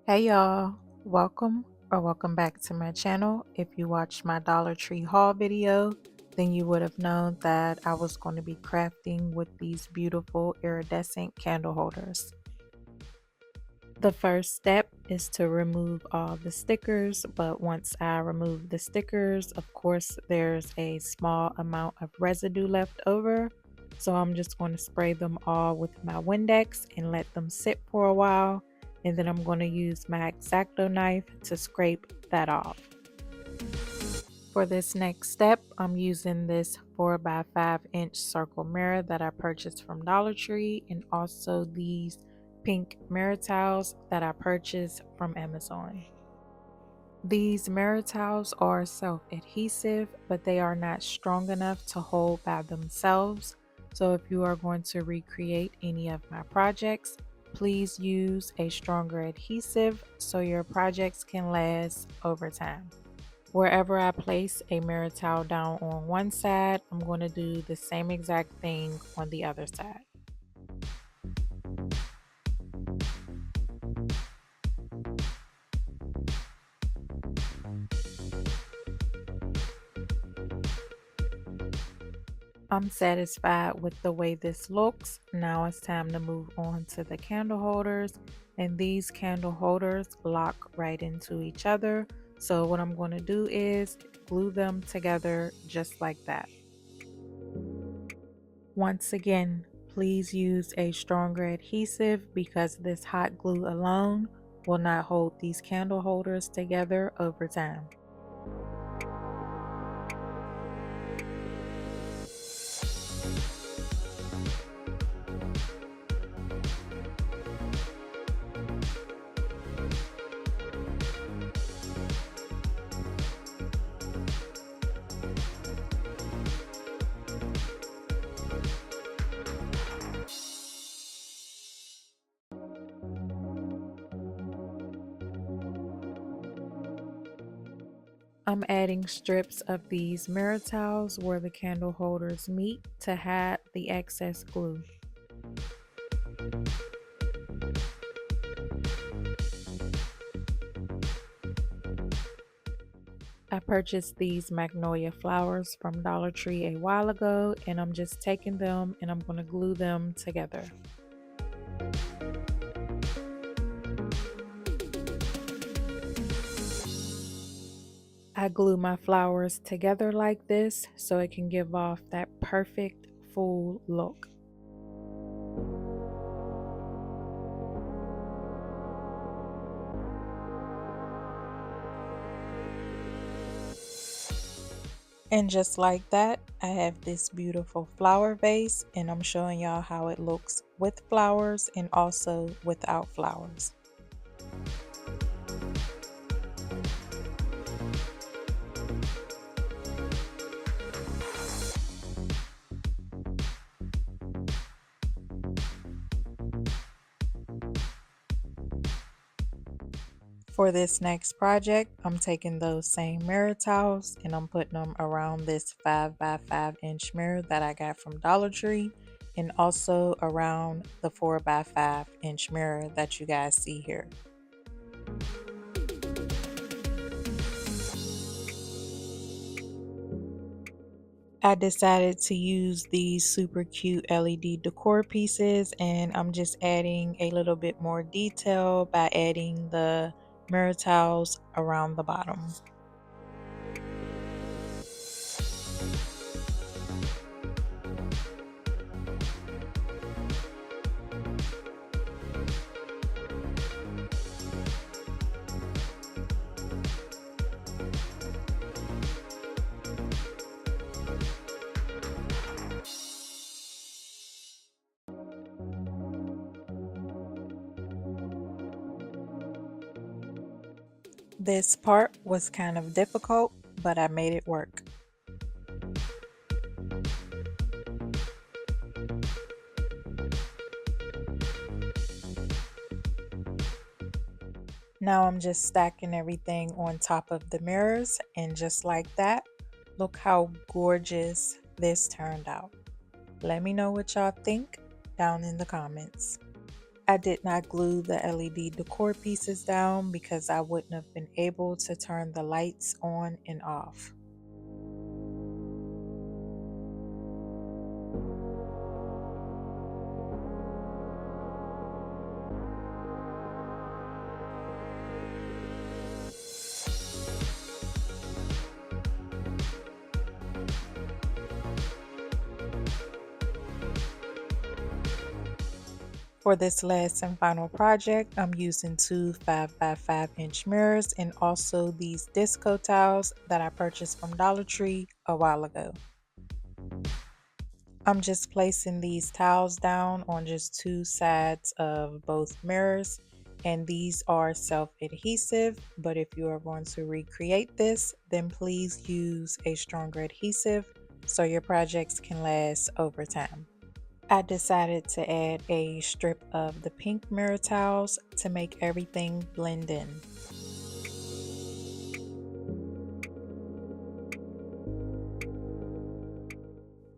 Hey y'all, welcome back to my channel. If you watched my Dollar Tree haul video, then you would have known that I was going to be crafting with these beautiful iridescent candle holders. The first step is to remove all the stickers, but once I remove the stickers, of course there's a small amount of residue left over. So I'm just going to spray them all with my Windex and let them sit for a while. And then I'm going to use my X-Acto knife to scrape that off. For this next step, I'm using this 4x5-inch circle mirror that I purchased from Dollar Tree, and also these pink mirror towels that I purchased from Amazon. These mirror towels are self-adhesive, but they are not strong enough to hold by themselves. So if you are going to recreate any of my projects, please use a stronger adhesive so your projects can last over time. Wherever I place a mirror towel down on one side, I'm going to do the same exact thing on the other side. I'm satisfied with the way this looks. Now it's time to move on to the candle holders, and these candle holders lock right into each other. So what I'm going to do is glue them together just like that. Once again, please use a stronger adhesive because this hot glue alone will not hold these candle holders together over time. I'm adding strips of these mirror towels where the candle holders meet to hide the excess glue. I purchased these magnolia flowers from Dollar Tree a while ago, and I'm just taking them and I'm going to glue them together. I glue my flowers together like this so it can give off that perfect full look. And just like that, I have this beautiful flower vase, and I'm showing y'all how it looks with flowers and also without flowers. For this next project, I'm taking those same mirror towels and I'm putting them around this 5x5-inch mirror that I got from Dollar Tree, and also around the 4x5-inch mirror that you guys see here. I decided to use these super cute LED decor pieces, and I'm just adding a little bit more detail by adding the mirror towels around the bottom. This part was kind of difficult, but I made it work. Now I'm just stacking everything on top of the mirrors, and just like that, look how gorgeous this turned out. Let me know what y'all think down in the comments. I did not glue the LED decor pieces down because I wouldn't have been able to turn the lights on and off. For this last and final project, I'm using two 5x5 inch mirrors and also these disco towels that I purchased from Dollar Tree a while ago. I'm just placing these towels down on just two sides of both mirrors, and these are self-adhesive, but if you are going to recreate this, then please use a stronger adhesive so your projects can last over time. I decided to add a strip of the pink mirror towels to make everything blend in.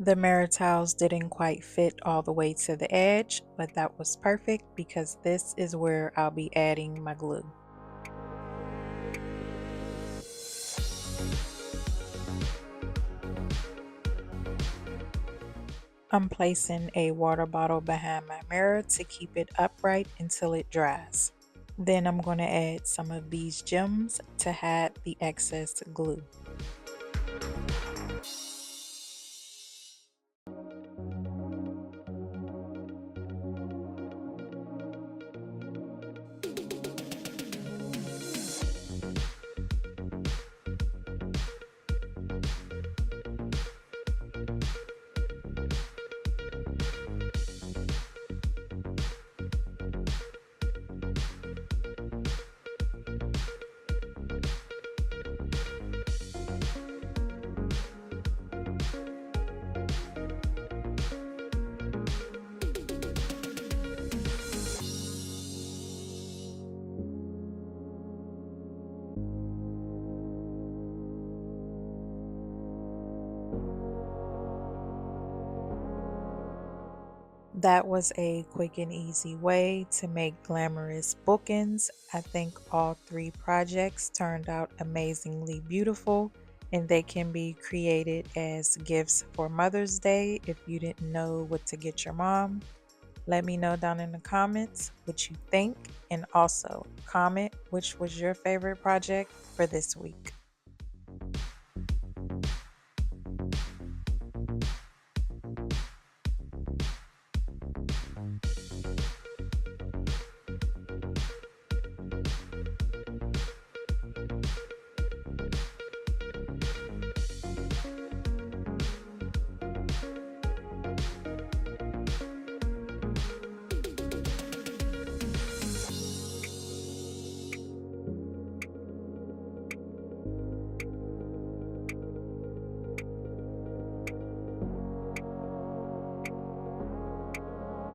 The mirror towels didn't quite fit all the way to the edge, but that was perfect because this is where I'll be adding my glue. I'm placing a water bottle behind my mirror to keep it upright until it dries. Then I'm going to add some of these gems to hide the excess glue. That was a quick and easy way to make glamorous bookends. I think all three projects turned out amazingly beautiful, and they can be created as gifts for Mother's Day if you didn't know what to get your mom. Let me know down in the comments what you think, and also comment which was your favorite project for this week.